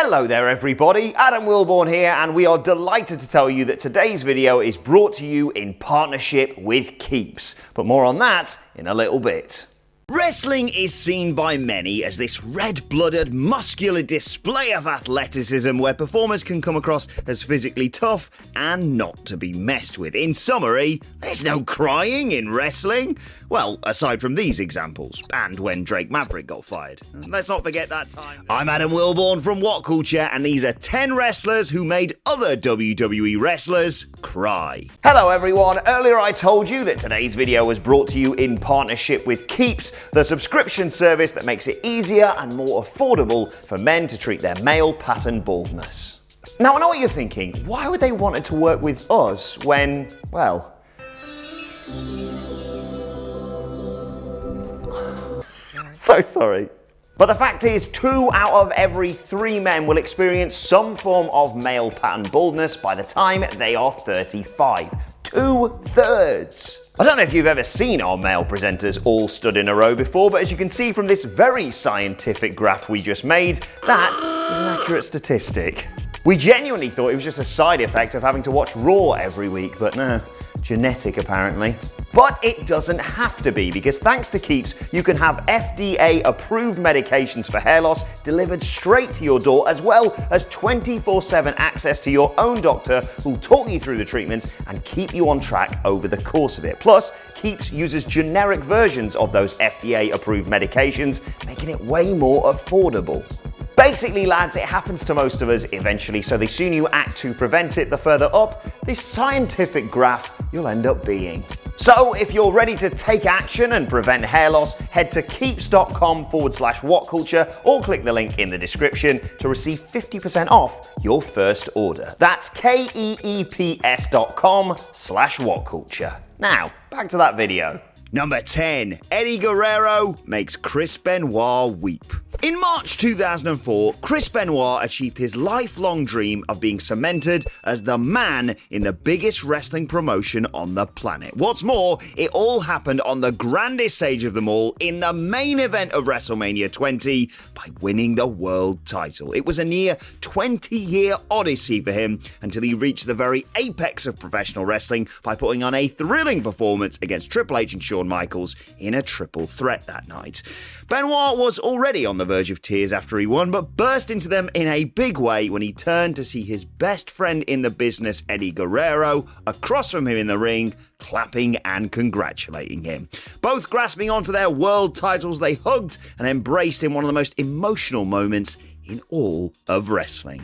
Hello there everybody, Adam Wilborn here, and we are delighted to tell you that today's video is brought to you in partnership with Keeps, but more on that in a little bit. Wrestling is seen by many as this red-blooded, muscular display of athleticism where performers can come across as physically tough and not to be messed with. In summary, there's no crying in wrestling. Well, aside from these examples, and when Drake Maverick got fired. Let's not forget that time. I'm Adam Wilborn from What Culture, and these are 10 wrestlers who made other WWE wrestlers cry. Hello everyone, earlier I told you that today's video was brought to you in partnership with Keeps, the subscription service that makes it easier and more affordable for men to treat their male pattern baldness. Now I know what you're thinking, why would they want to work with us when, well... So sorry. But the fact is, 2 out of every 3 men will experience some form of male pattern baldness by the time they are 35. 2/3! I don't know if you've ever seen our male presenters all stood in a row before, but as you can see from this very scientific graph we just made, that is an accurate statistic. We genuinely thought it was just a side effect of having to watch Raw every week, but no, genetic apparently. But it doesn't have to be, because thanks to Keeps, you can have FDA-approved medications for hair loss delivered straight to your door, as well as 24/7 access to your own doctor who'll talk you through the treatments and keep you on track over the course of it. Plus, Keeps uses generic versions of those FDA-approved medications, making it way more affordable. Basically, lads, it happens to most of us eventually, so the sooner you act to prevent it, the further up this scientific graph you'll end up being. So, if you're ready to take action and prevent hair loss, head to keeps.com/whatculture or click the link in the description to receive 50% off your first order. That's keeps.com/whatculture. Now, back to that video. Number 10. Eddie Guerrero makes Chris Benoit weep. In March 2004, Chris Benoit achieved his lifelong dream of being cemented as the man in the biggest wrestling promotion on the planet. What's more, it all happened on the grandest stage of them all in the main event of WrestleMania 20 by winning the world title. It was a near 20-year odyssey for him until he reached the very apex of professional wrestling by putting on a thrilling performance against Triple H and Shawn Michaels in a triple threat that night. Benoit was already on the verge of tears after he won, but burst into them in a big way when he turned to see his best friend in the business, Eddie Guerrero, across from him in the ring, clapping and congratulating him. Both grasping onto their world titles, they hugged and embraced in one of the most emotional moments in all of wrestling.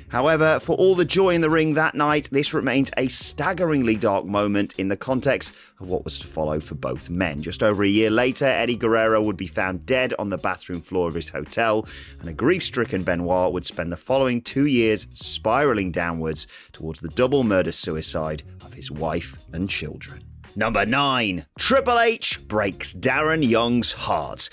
However, for all the joy in the ring that night, this remains a staggeringly dark moment in the context of what was to follow for both men. Just over a year later, Eddie Guerrero would be found dead on the bathroom floor of his hotel, and a grief-stricken Benoit would spend the following 2 years spiraling downwards towards the double murder-suicide of his wife and children. Number 9. Triple H breaks Darren Young's heart.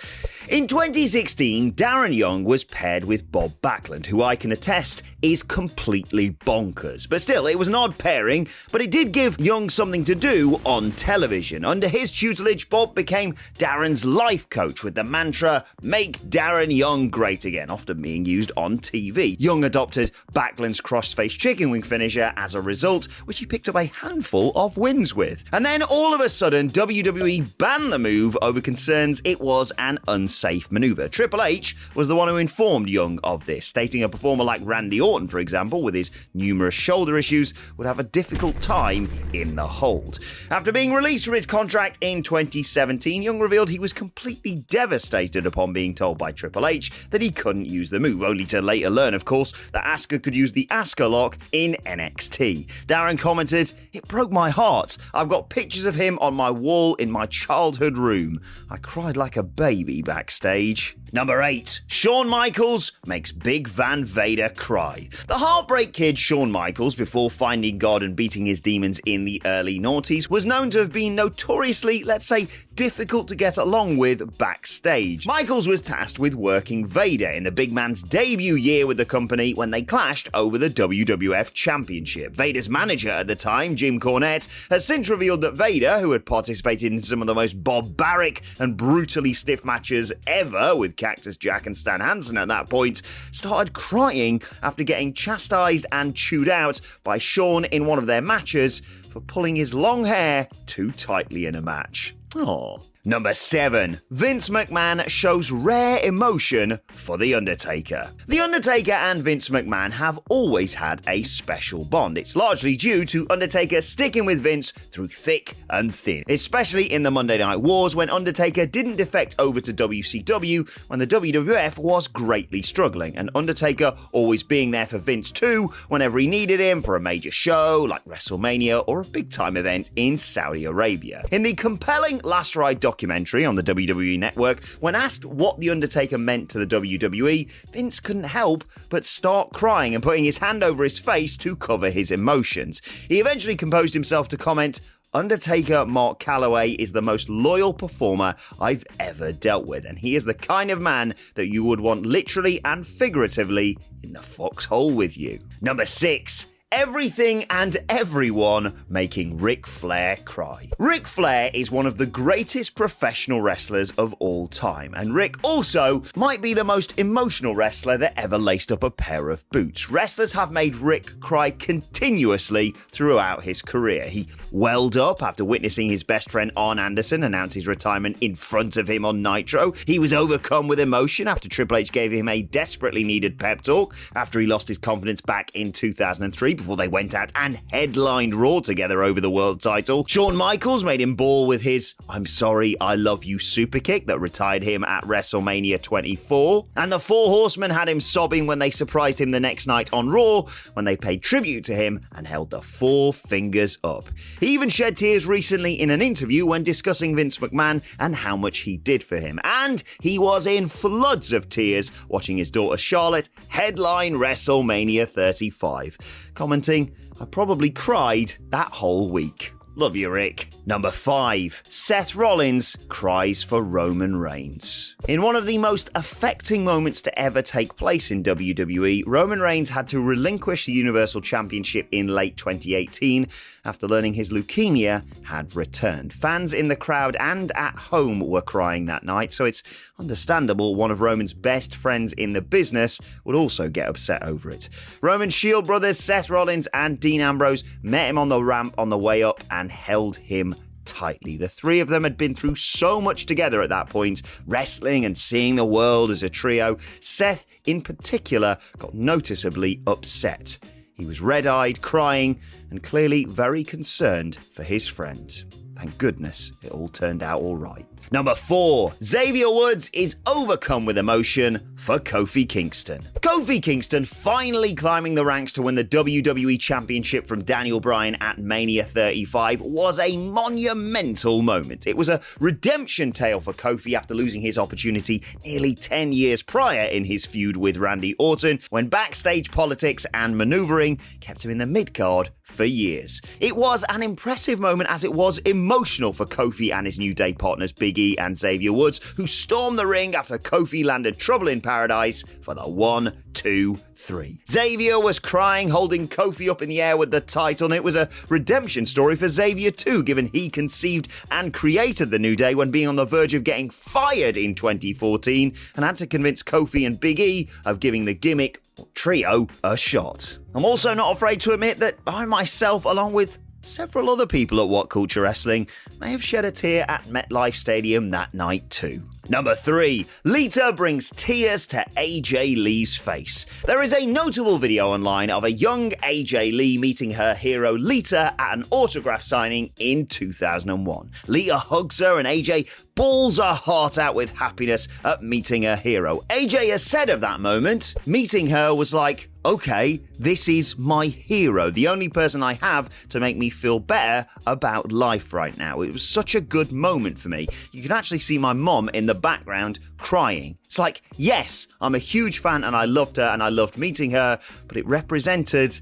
In 2016, Darren Young was paired with Bob Backlund, who I can attest is completely bonkers. But still, it was an odd pairing, but it did give Young something to do on television. Under his tutelage, Bob became Darren's life coach with the mantra, "Make Darren Young great again," often being used on TV. Young adopted Backlund's crossface chicken wing finisher as a result, which he picked up a handful of wins with. And then all of a sudden, WWE banned the move over concerns it was an unsafe maneuver. Triple H was the one who informed Young of this, stating a performer like Randy Orton, for example, with his numerous shoulder issues, would have a difficult time in the hold. After being released from his contract in 2017, Young revealed he was completely devastated upon being told by Triple H that he couldn't use the move, only to later learn, of course, that Asuka could use the Asuka lock in NXT. Darren commented, "It broke my heart. I've got pictures of him on my wall in my childhood room. I cried like a baby backstage." Number 8. Shawn Michaels makes Big Van Vader cry. The Heartbreak Kid Shawn Michaels, before finding God and beating his demons in the early noughties, was known to have been notoriously, let's say, difficult to get along with backstage. Michaels was tasked with working Vader in the big man's debut year with the company when they clashed over the WWF Championship. Vader's manager at the time, Jim Cornette, has since revealed that Vader, who had participated in some of the most barbaric and brutally stiff matches ever with Cactus Jack and Stan Hansen at that point, started crying after getting chastised and chewed out by Shawn in one of their matches for pulling his long hair too tightly in a match. Aww. Number 7. Vince McMahon shows rare emotion for The Undertaker. The Undertaker and Vince McMahon have always had a special bond. It's largely due to Undertaker sticking with Vince through thick and thin, especially in the Monday Night Wars when Undertaker didn't defect over to WCW when the WWF was greatly struggling, and Undertaker always being there for Vince too whenever he needed him for a major show like WrestleMania or a big-time event in Saudi Arabia. In the compelling Last Ride documentary on the WWE Network, when asked what The Undertaker meant to the WWE, Vince couldn't help but start crying and putting his hand over his face to cover his emotions. He eventually composed himself to comment, "Undertaker Mark Calloway is the most loyal performer I've ever dealt with, and he is the kind of man that you would want literally and figuratively in the foxhole with you." Number 6. Everything and everyone making Ric Flair cry. Ric Flair is one of the greatest professional wrestlers of all time, and Ric also might be the most emotional wrestler that ever laced up a pair of boots. Wrestlers have made Ric cry continuously throughout his career. He welled up after witnessing his best friend Arn Anderson announce his retirement in front of him on Nitro. He was overcome with emotion after Triple H gave him a desperately needed pep talk after he lost his confidence back in 2003. Before they went out and headlined Raw together over the world title. Shawn Michaels made him bawl with his "I'm sorry, I love you" superkick that retired him at WrestleMania 24. And the Four Horsemen had him sobbing when they surprised him the next night on Raw when they paid tribute to him and held the four fingers up. He even shed tears recently in an interview when discussing Vince McMahon and how much he did for him. And he was in floods of tears watching his daughter Charlotte headline WrestleMania 35. Commenting, "I probably cried that whole week." Love you, Rick. Number 5. Seth Rollins cries for Roman Reigns. In one of the most affecting moments to ever take place in WWE, Roman Reigns had to relinquish the Universal Championship in late 2018 after learning his leukemia had returned. Fans in the crowd and at home were crying that night, so it's understandable one of Roman's best friends in the business would also get upset over it. Roman's Shield brothers Seth Rollins and Dean Ambrose met him on the ramp on the way up and held him tightly. The three of them had been through so much together at that point, wrestling and seeing the world as a trio. Seth, in particular, got noticeably upset. He was red-eyed, crying, and clearly very concerned for his friend. Thank goodness it all turned out all right. Number 4. Xavier Woods is overcome with emotion for Kofi Kingston. Kofi Kingston finally climbing the ranks to win the WWE Championship from Daniel Bryan at Mania 35 was a monumental moment. It was a redemption tale for Kofi after losing his opportunity nearly 10 years prior in his feud with Randy Orton, when backstage politics and maneuvering kept him in the mid-card for years. It was an impressive moment as it was emotional for Kofi and his New Day partners Big E and Xavier Woods, who stormed the ring after Kofi landed Trouble in Paradise for the 1, 2, 3. Xavier was crying, holding Kofi up in the air with the title, and it was a redemption story for Xavier too, given he conceived and created the New Day when being on the verge of getting fired in 2014 and had to convince Kofi and Big E of giving the gimmick trio a shot. I'm also not afraid to admit that I myself, along with several other people at What Culture Wrestling, may have shed a tear at MetLife Stadium that night too. Number 3. Lita brings tears to AJ Lee's face. There is a notable video online of a young AJ Lee meeting her hero Lita at an autograph signing in 2001. Lita hugs her and AJ bawls her heart out with happiness at meeting her hero. AJ has said of that moment, "Meeting her was like, okay, this is my hero, the only person I have to make me feel better about life right now. It was such a good moment for me." You can actually see my mom in the background crying. It's like, yes, I'm a huge fan and I loved her and I loved meeting her, but it represented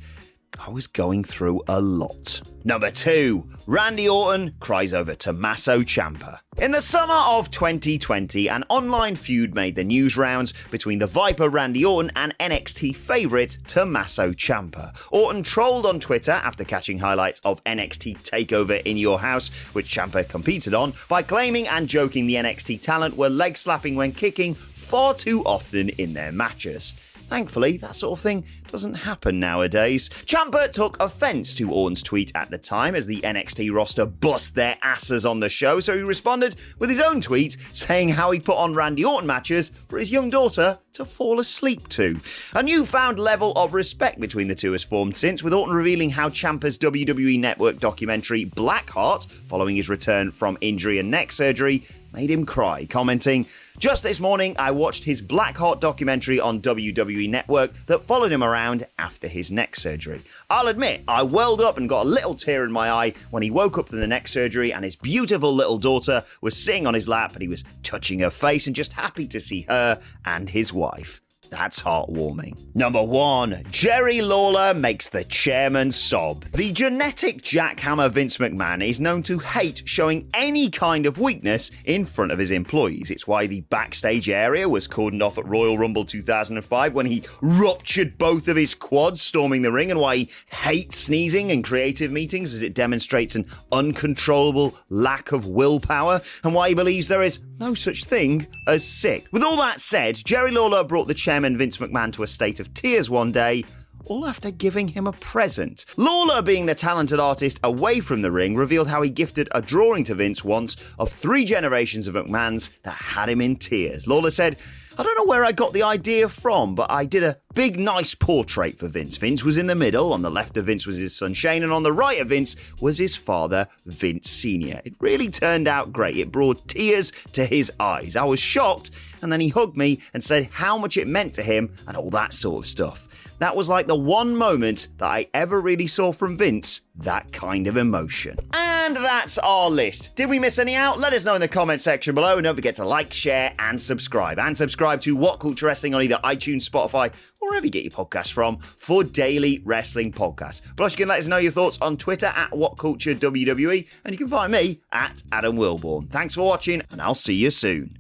I was going through a lot. Number 2, Randy Orton cries over Tommaso Ciampa. In the summer of 2020, an online feud made the news rounds between the Viper Randy Orton and NXT favourite Tommaso Ciampa. Orton trolled on Twitter after catching highlights of NXT TakeOver in Your House, which Ciampa competed on, by claiming and joking the NXT talent were leg slapping when kicking far too often in their matches. Thankfully, that sort of thing doesn't happen nowadays. Ciampa took offence to Orton's tweet at the time as the NXT roster bust their asses on the show, so he responded with his own tweet saying how he put on Randy Orton matches for his young daughter to fall asleep to. A newfound level of respect between the two has formed since, with Orton revealing how Ciampa's WWE Network documentary Blackheart, following his return from injury and neck surgery, made him cry, commenting, "Just this morning, I watched his Blackheart documentary on WWE Network that followed him around after his neck surgery. I'll admit, I welled up and got a little tear in my eye when he woke up from the neck surgery and his beautiful little daughter was sitting on his lap and he was touching her face and just happy to see her and his wife." That's heartwarming. Number 1, Jerry Lawler makes the chairman sob. The genetic jackhammer Vince McMahon is known to hate showing any kind of weakness in front of his employees. It's why the backstage area was cordoned off at Royal Rumble 2005 when he ruptured both of his quads storming the ring, and why he hates sneezing in creative meetings as it demonstrates an uncontrollable lack of willpower, and why he believes there is no such thing as sick. With all that said, Jerry Lawler brought the chairman Vince McMahon to a state of tears one day, all after giving him a present. Lawler, being the talented artist away from the ring, revealed how he gifted a drawing to Vince once of 3 generations of McMahons that had him in tears. Lawler said, "I don't know where I got the idea from, but I did a big, nice portrait for Vince. Vince was in the middle. On the left of Vince was his son Shane, and on the right of Vince was his father, Vince Sr. It really turned out great. It brought tears to his eyes. I was shocked, and then he hugged me and said how much it meant to him and all that sort of stuff. That was like the one moment that I ever really saw from Vince, that kind of emotion." And that's our list. Did we miss any out? Let us know in the comment section below, and don't forget to like, share, and subscribe. And subscribe to What Culture Wrestling on either iTunes, Spotify, or wherever you get your podcasts from for daily wrestling podcasts. Plus, you can let us know your thoughts on Twitter at WhatCultureWWE, and you can find me at Adam Wilborn. Thanks for watching, and I'll see you soon.